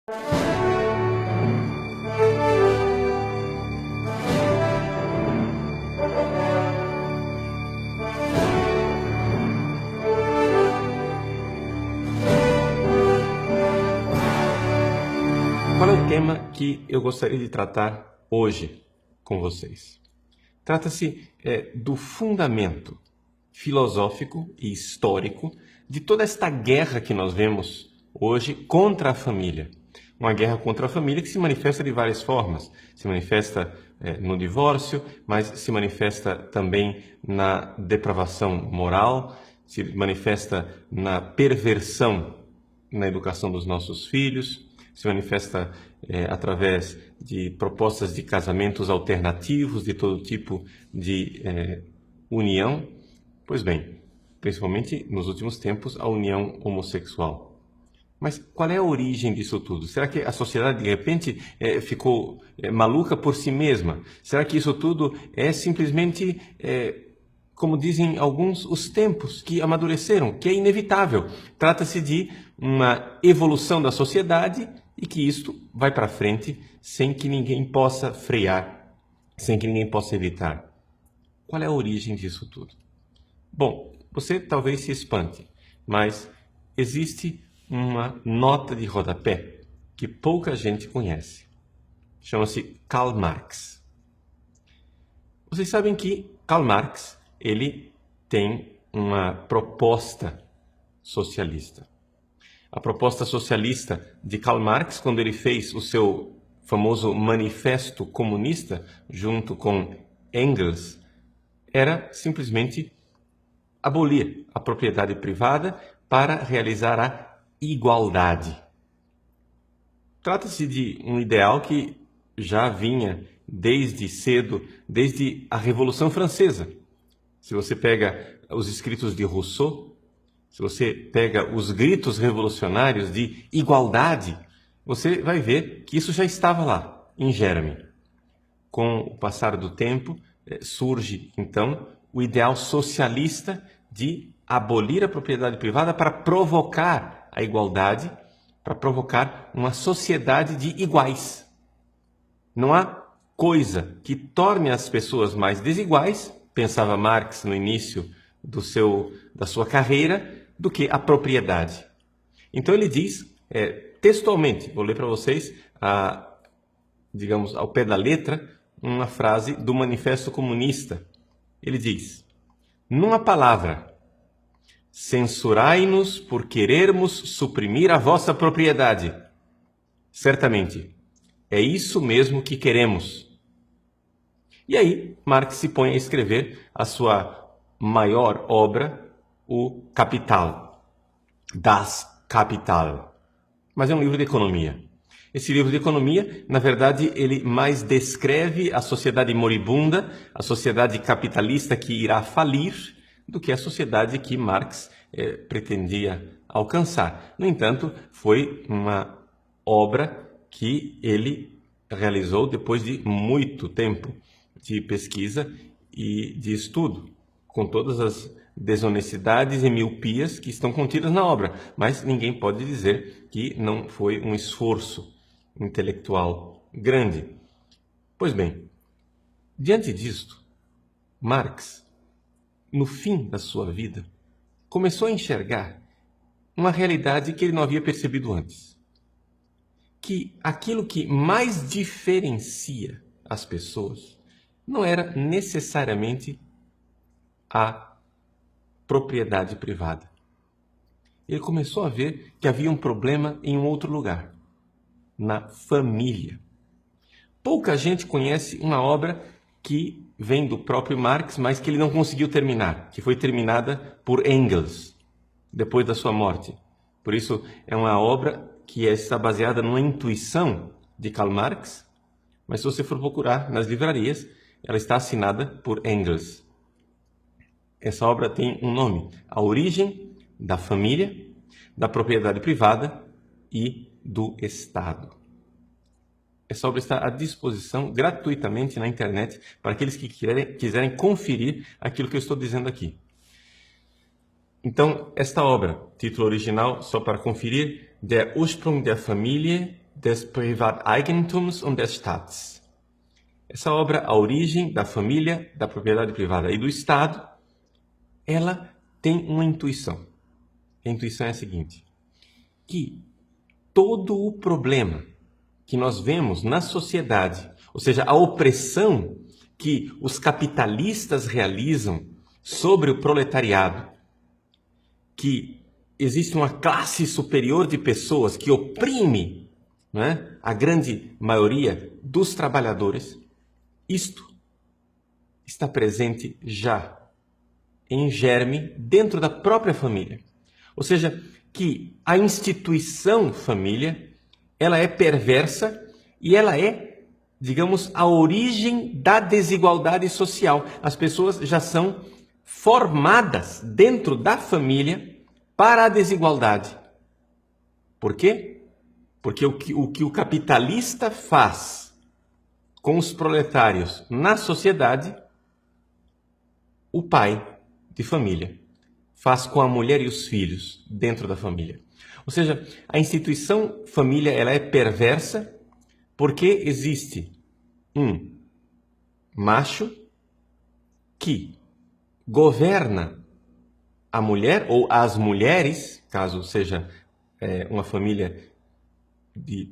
Qual é o tema que eu gostaria de tratar hoje com vocês? Trata-se do fundamento filosófico e histórico de toda esta guerra que nós vemos hoje contra a família. Uma guerra contra a família que se manifesta de várias formas. Se manifesta no divórcio, mas se manifesta também na depravação moral, se manifesta na perversão na educação dos nossos filhos, se manifesta através de propostas de casamentos alternativos, de todo tipo de união. Pois bem, principalmente nos últimos tempos, a união homossexual. Mas qual é a origem disso tudo? Será que a sociedade, de repente, ficou maluca por si mesma? Será que isso tudo é simplesmente, como dizem alguns, os tempos que amadureceram, que é inevitável? Trata-se de uma evolução da sociedade e que isto vai para frente sem que ninguém possa frear, sem que ninguém possa evitar. Qual é a origem disso tudo? Bom, você talvez se espante, mas existe uma nota de rodapé que pouca gente conhece. Chama-se Karl Marx. Vocês sabem que Karl Marx, ele tem uma proposta socialista. A proposta socialista de Karl Marx, quando ele fez o seu famoso Manifesto Comunista, junto com Engels, era simplesmente abolir a propriedade privada para realizar a igualdade. Trata-se de um ideal que já vinha desde cedo, desde a Revolução Francesa. Se você pega os escritos de Rousseau, se você pega os gritos revolucionários de igualdade, você vai ver que isso já estava lá, em germe. Com o passar do tempo, surge, então, o ideal socialista de abolir a propriedade privada para provocar a igualdade, para provocar uma sociedade de iguais. Não há coisa que torne as pessoas mais desiguais, pensava Marx no início da sua carreira, do que a propriedade. Então ele diz, textualmente, vou ler para vocês, digamos, ao pé da letra, uma frase do Manifesto Comunista. Ele diz: numa palavra, censurai-nos por querermos suprimir a vossa propriedade. Certamente, é isso mesmo que queremos. E aí, Marx se põe a escrever a sua maior obra, o Capital, Das Kapital. Mas é um livro de economia. Esse livro de economia, na verdade, ele mais descreve a sociedade moribunda, a sociedade capitalista que irá falir, do que a sociedade que Marx pretendia alcançar. No entanto, foi uma obra que ele realizou depois de muito tempo de pesquisa e de estudo, com todas as desonestidades e miopias que estão contidas na obra, mas ninguém pode dizer que não foi um esforço intelectual grande. Pois bem, diante disto, Marx, no fim da sua vida, começou a enxergar uma realidade que ele não havia percebido antes. Que aquilo que mais diferencia as pessoas não era necessariamente a propriedade privada. Ele começou a ver que havia um problema em um outro lugar, na família. Pouca gente conhece uma obra que vem do próprio Marx, mas que ele não conseguiu terminar, que foi terminada por Engels, depois da sua morte. Por isso, é uma obra que está baseada numa intuição de Karl Marx, mas se você for procurar nas livrarias, ela está assinada por Engels. Essa obra tem um nome: A Origem da Família, da Propriedade Privada e do Estado. Essa obra está à disposição gratuitamente na internet para aqueles que quiserem conferir aquilo que eu estou dizendo aqui. Então, esta obra, título original, só para conferir, Der Ursprung der Familie, des Privateigentums und des Staats. Essa obra, A Origem da Família, da Propriedade Privada e do Estado, ela tem uma intuição. A intuição é a seguinte, que todo o problema que nós vemos na sociedade, ou seja, a opressão que os capitalistas realizam sobre o proletariado, que existe uma classe superior de pessoas que oprime, né, a grande maioria dos trabalhadores, isto está presente já em germe dentro da própria família. Ou seja, que a instituição família, ela é perversa e ela é, digamos, a origem da desigualdade social. As pessoas já são formadas dentro da família para a desigualdade. Por quê? Porque o que o capitalista faz com os proletários na sociedade, o pai de família faz com a mulher e os filhos dentro da família. Ou seja, a instituição família ela é perversa porque existe um macho que governa a mulher ou as mulheres, caso seja uma família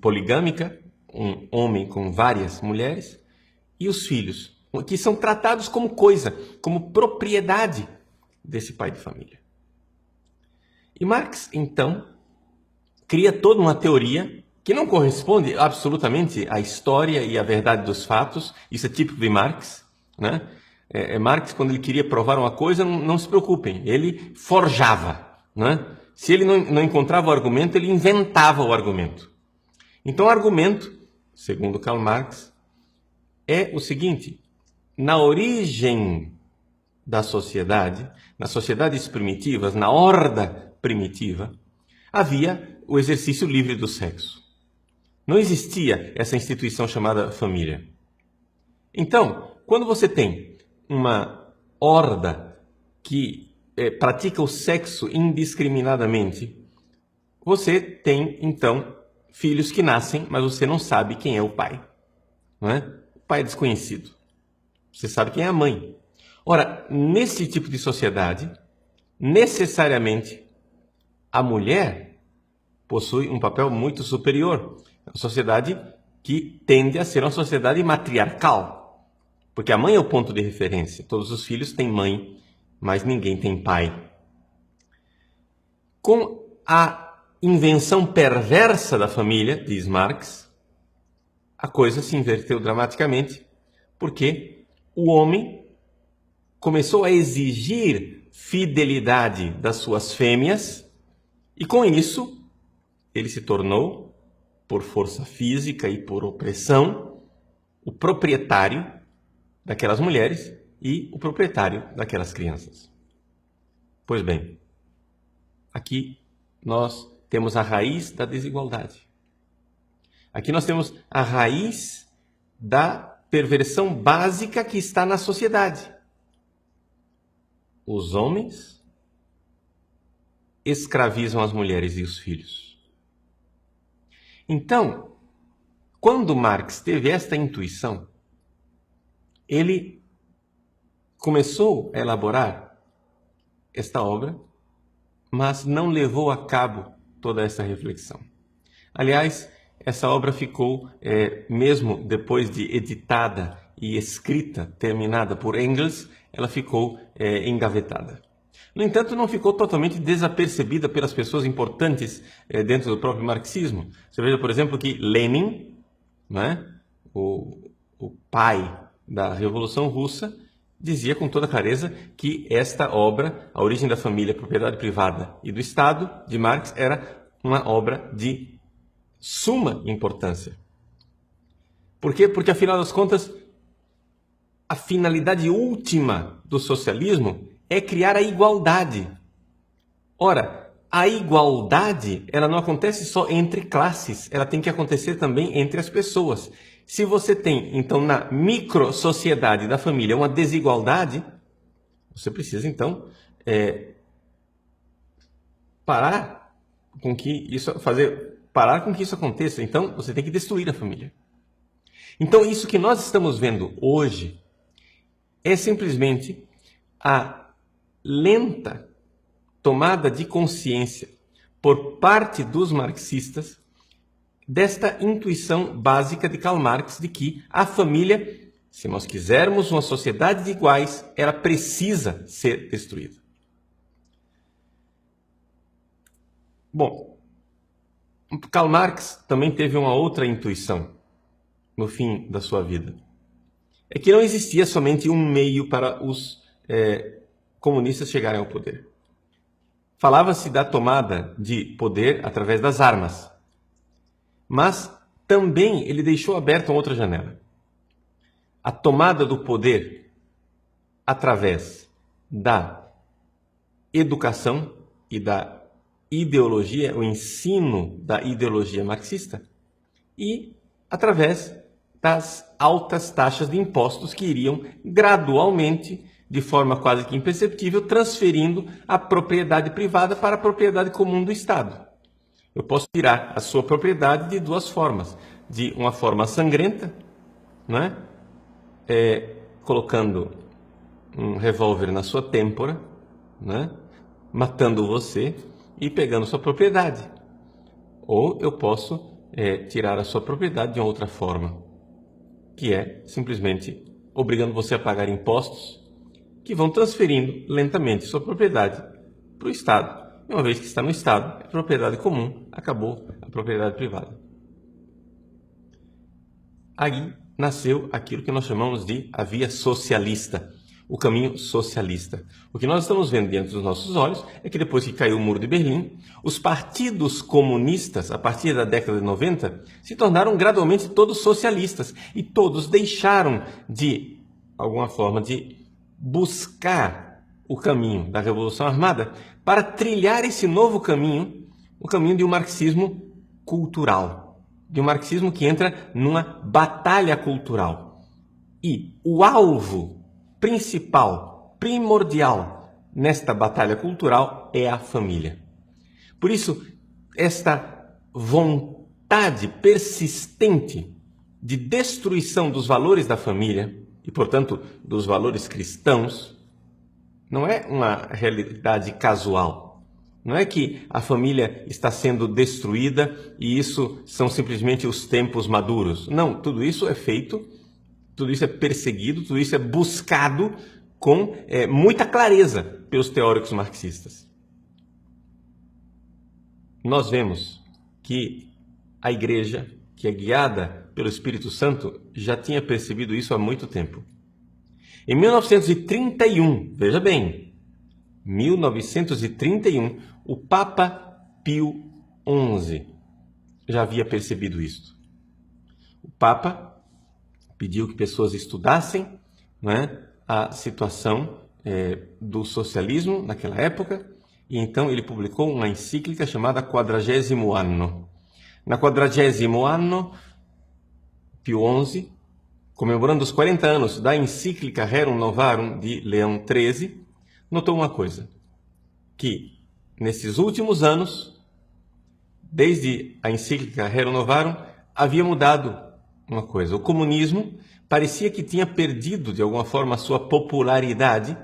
poligâmica, um homem com várias mulheres, e os filhos, que são tratados como coisa, como propriedade desse pai de família. E Marx, então, cria toda uma teoria que não corresponde absolutamente à história e à verdade dos fatos. Isso é típico de Marx, né? Marx, quando ele queria provar uma coisa, não se preocupem, ele forjava, né? Se ele não encontrava o argumento, ele inventava o argumento. Então, o argumento, segundo Karl Marx, é o seguinte: na origem da sociedade, nas sociedades primitivas, na horda primitiva, havia o exercício livre do sexo. Não existia essa instituição chamada família. Então, quando você tem uma horda que pratica o sexo indiscriminadamente, você tem, então, filhos que nascem, mas você não sabe quem é o pai. Não é? O pai é desconhecido. Você sabe quem é a mãe. Ora, nesse tipo de sociedade, necessariamente, a mulher possui um papel muito superior. É uma sociedade que tende a ser uma sociedade matriarcal. Porque a mãe é o ponto de referência. Todos os filhos têm mãe, mas ninguém tem pai. Com a invenção perversa da família, diz Marx, a coisa se inverteu dramaticamente, porque o homem começou a exigir fidelidade das suas fêmeas e, com isso, ele se tornou, por força física e por opressão, o proprietário daquelas mulheres e o proprietário daquelas crianças. Pois bem, aqui nós temos a raiz da desigualdade. Aqui nós temos a raiz da perversão básica que está na sociedade. Os homens escravizam as mulheres e os filhos. Então, quando Marx teve esta intuição, ele começou a elaborar esta obra, mas não levou a cabo toda essa reflexão. Aliás, essa obra ficou, mesmo depois de editada e escrita, terminada por Engels, ela ficou engavetada. No entanto, não ficou totalmente desapercebida pelas pessoas importantes dentro do próprio marxismo. Você veja, por exemplo, que Lenin, né, o pai da Revolução Russa, dizia com toda clareza que esta obra, A Origem da Família, Propriedade Privada e do Estado, de Marx, era uma obra de suma importância. Por quê? Porque, afinal das contas, a finalidade última do socialismo é criar a igualdade. Ora, a igualdade, ela não acontece só entre classes, ela tem que acontecer também entre as pessoas. Se você tem, então, na micro-sociedade da família uma desigualdade, você precisa, então, parar com que isso, fazer parar com que isso aconteça. Então, você tem que destruir a família. Então, isso que nós estamos vendo hoje é simplesmente a lenta tomada de consciência por parte dos marxistas desta intuição básica de Karl Marx de que a família, se nós quisermos uma sociedade de iguais, ela precisa ser destruída. Bom, Karl Marx também teve uma outra intuição no fim da sua vida. É que não existia somente um meio para os comunistas chegarem ao poder. Falava-se da tomada de poder através das armas. Mas também ele deixou aberta uma outra janela. A tomada do poder através da educação e da ideologia, o ensino da ideologia marxista, e através das altas taxas de impostos que iriam gradualmente, de forma quase que imperceptível, transferindo a propriedade privada para a propriedade comum do Estado. Eu posso tirar a sua propriedade de duas formas. De uma forma sangrenta, né? Colocando um revólver na sua têmpora, né? Matando você e pegando sua propriedade. Ou eu posso tirar a sua propriedade de uma outra forma, que é simplesmente obrigando você a pagar impostos que vão transferindo lentamente sua propriedade para o Estado. E uma vez que está no Estado, é propriedade comum, acabou a propriedade privada. Aí nasceu aquilo que nós chamamos de a via socialista, o caminho socialista. O que nós estamos vendo diante dos nossos olhos é que depois que caiu o Muro de Berlim, os partidos comunistas, a partir da década de 90, se tornaram gradualmente todos socialistas e todos deixaram de alguma forma de buscar o caminho da Revolução Armada para trilhar esse novo caminho, o caminho de um marxismo cultural, de um marxismo que entra numa batalha cultural. E o alvo principal, primordial nesta batalha cultural é a família. Por isso, esta vontade persistente de destruição dos valores da família e, portanto, dos valores cristãos, não é uma realidade casual. Não é que a família está sendo destruída e isso são simplesmente os tempos maduros. Não, tudo isso é feito, tudo isso é perseguido, tudo isso é buscado com muita clareza pelos teóricos marxistas. Nós vemos que a igreja, que é guiada pelo Espírito Santo, já tinha percebido isso há muito tempo. Em 1931, veja bem, 1931, o Papa Pio XI já havia percebido isso. O Papa pediu que pessoas estudassem, né, a situação do socialismo naquela época, e então ele publicou uma encíclica chamada Quadragésimo Anno. Na Quadragésimo Anno, Pio XI, comemorando os 40 anos da encíclica Rerum Novarum de Leão XIII, notou uma coisa, que nesses últimos anos, desde a encíclica Rerum Novarum, havia mudado uma coisa. O comunismo parecia que tinha perdido, de alguma forma, a sua popularidade,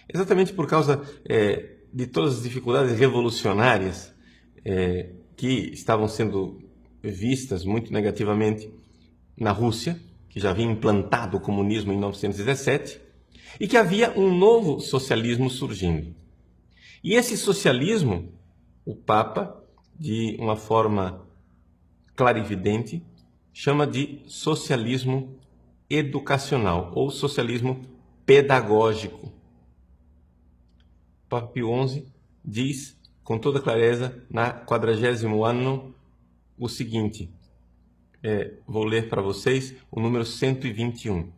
exatamente por causa de todas as dificuldades revolucionárias que estavam sendo vistas muito negativamente na Rússia, que já havia implantado o comunismo em 1917, e que havia um novo socialismo surgindo. E esse socialismo, o Papa, de uma forma clarividente, chama de socialismo educacional ou socialismo pedagógico. O Papa Pio XI diz com toda clareza na 40º ano o seguinte, vou ler para vocês o número 121.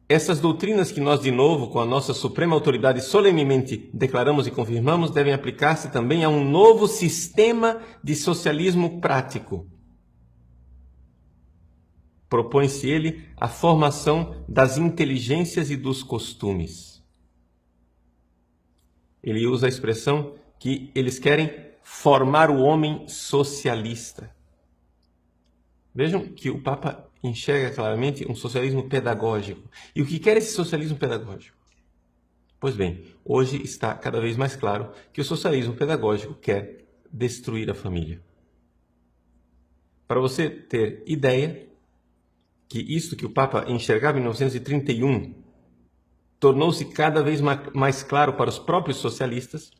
Essas doutrinas que nós, de novo, com a nossa suprema autoridade, solenemente declaramos e confirmamos, devem aplicar-se também a um novo sistema de socialismo prático. Propõe-se ele a formação das inteligências e dos costumes. Ele usa a expressão que eles querem formar o homem socialista. Vejam que o Papa enxerga claramente um socialismo pedagógico. E o que quer esse socialismo pedagógico? Pois bem, hoje está cada vez mais claro que o socialismo pedagógico quer destruir a família. Para você ter ideia, que isto que o Papa enxergava em 1931 tornou-se cada vez mais claro para os próprios socialistas,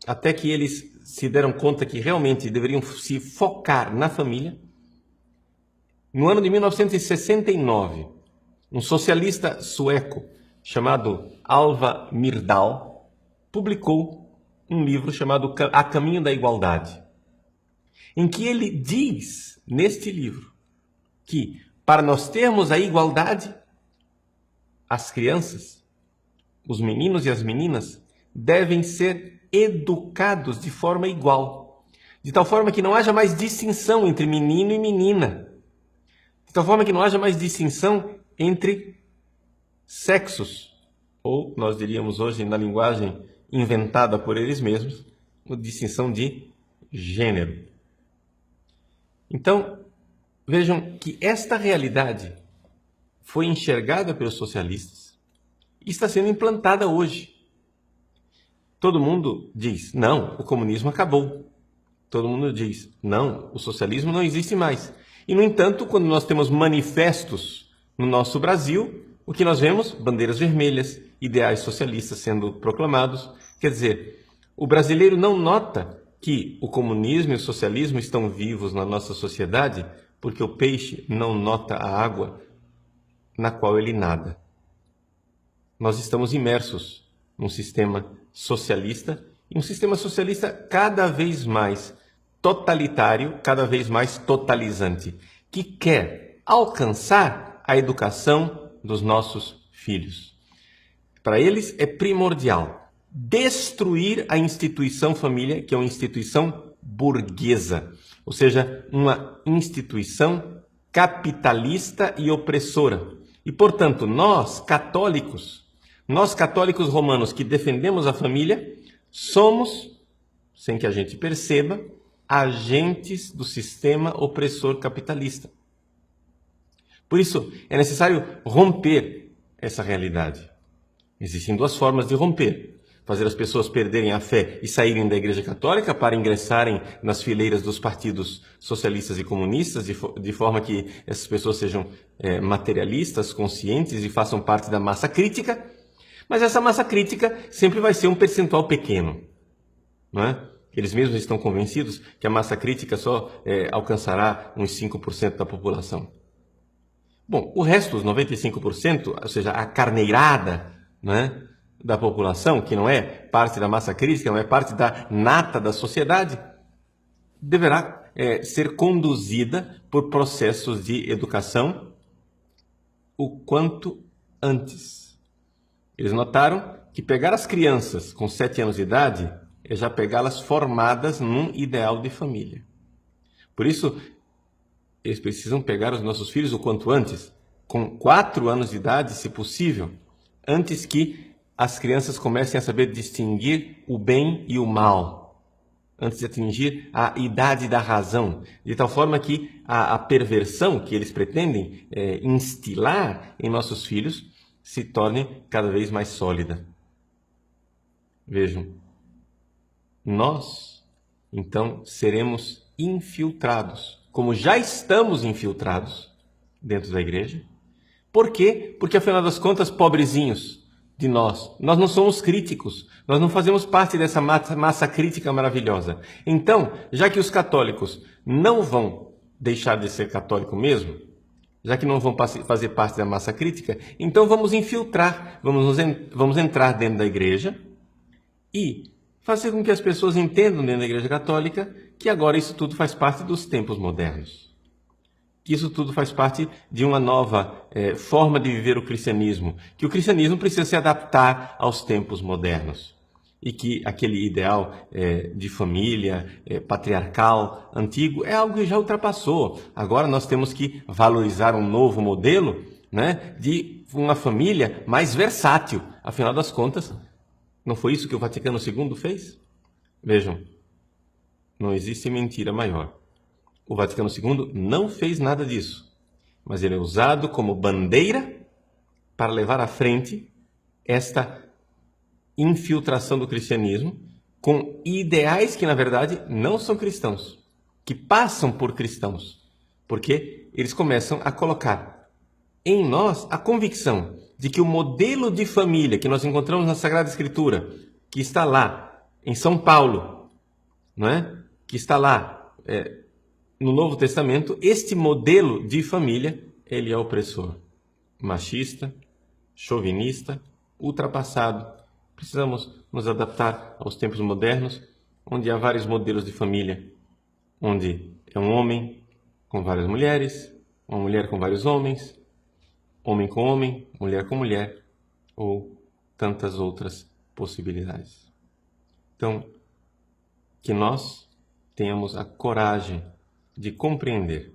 até que eles se deram conta que realmente deveriam se focar na família. No ano de 1969, um socialista sueco chamado Alva Myrdal publicou um livro chamado A Caminho da Igualdade, em que ele diz, neste livro, que para nós termos a igualdade, as crianças, os meninos e as meninas, devem ser educados de forma igual, de tal forma que não haja mais distinção entre menino e menina, de tal forma que não haja mais distinção entre sexos, ou nós diríamos hoje na linguagem inventada por eles mesmos, uma distinção de gênero. Então, vejam que esta realidade foi enxergada pelos socialistas e está sendo implantada hoje. Todo mundo diz, não, o comunismo acabou. Todo mundo diz, não, o socialismo não existe mais. E, no entanto, quando nós temos manifestos no nosso Brasil, o que nós vemos? Bandeiras vermelhas, ideais socialistas sendo proclamados. Quer dizer, o brasileiro não nota que o comunismo e o socialismo estão vivos na nossa sociedade porque o peixe não nota a água na qual ele nada. Nós estamos imersos num sistema socialista, e um sistema socialista cada vez mais totalitário, cada vez mais totalizante, que quer alcançar a educação dos nossos filhos. Para eles é primordial destruir a instituição família, que é uma instituição burguesa, ou seja, uma instituição capitalista e opressora. E, portanto, nós católicos romanos que defendemos a família, somos, sem que a gente perceba, agentes do sistema opressor capitalista. Por isso, é necessário romper essa realidade. Existem duas formas de romper: fazer as pessoas perderem a fé e saírem da Igreja Católica para ingressarem nas fileiras dos partidos socialistas e comunistas, de forma que essas pessoas sejam materialistas, conscientes e façam parte da massa crítica. Mas essa massa crítica sempre vai ser um percentual pequeno, não é? Eles mesmos estão convencidos que a massa crítica só alcançará uns 5% da população. Bom, o resto, os 95%, ou seja, a carneirada, não é, da população, que não é parte da massa crítica, não é parte da nata da sociedade, deverá ser conduzida por processos de educação o quanto antes. Eles notaram que pegar as crianças com 7 anos de idade é já pegá-las formadas num ideal de família. Por isso, eles precisam pegar os nossos filhos o quanto antes, com 4 anos de idade, se possível, antes que as crianças comecem a saber distinguir o bem e o mal, antes de atingir a idade da razão, de tal forma que a perversão que eles pretendem instilar em nossos filhos se torne cada vez mais sólida. Vejam, nós, então, seremos infiltrados, como já estamos infiltrados dentro da igreja. Por quê? Porque, afinal das contas, pobrezinhos de nós não somos críticos, nós não fazemos parte dessa massa crítica maravilhosa. Então, já que os católicos não vão deixar de ser católico mesmo, já que não vão fazer parte da massa crítica, então vamos infiltrar, vamos entrar dentro da igreja e fazer com que as pessoas entendam dentro da Igreja Católica que agora isso tudo faz parte dos tempos modernos. Que isso tudo faz parte de uma nova forma de viver o cristianismo. Que o cristianismo precisa se adaptar aos tempos modernos. E que aquele ideal de família, patriarcal, antigo, é algo que já ultrapassou. Agora nós temos que valorizar um novo modelo, né, de uma família mais versátil. Afinal das contas, não foi isso que o Vaticano II fez? Vejam, Não existe mentira maior. O Vaticano II não fez nada disso, mas ele é usado como bandeira para levar à frente esta infiltração do cristianismo com ideais que, na verdade, não são cristãos, que passam por cristãos, porque eles começam a colocar em nós a convicção de que o modelo de família que nós encontramos na Sagrada Escritura, que está lá em São Paulo, não é? Que está lá no Novo Testamento, este modelo de família, ele é opressor, machista, chauvinista, ultrapassado. Precisamos nos adaptar aos tempos modernos, onde há vários modelos de família, onde é um homem com várias mulheres, uma mulher com vários homens, homem com homem, mulher com mulher, ou tantas outras possibilidades. Então, que nós tenhamos a coragem de compreender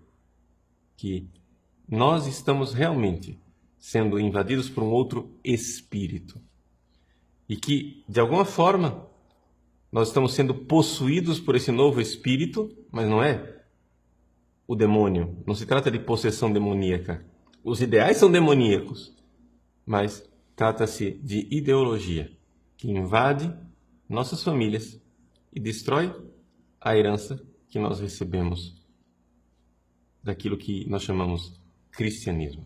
que nós estamos realmente sendo invadidos por um outro espírito e que, de alguma forma, nós estamos sendo possuídos por esse novo espírito, mas não é o demônio, não se trata de possessão demoníaca. Os ideais são demoníacos, mas trata-se de ideologia que invade nossas famílias e destrói a herança que nós recebemos daquilo que nós chamamos cristianismo.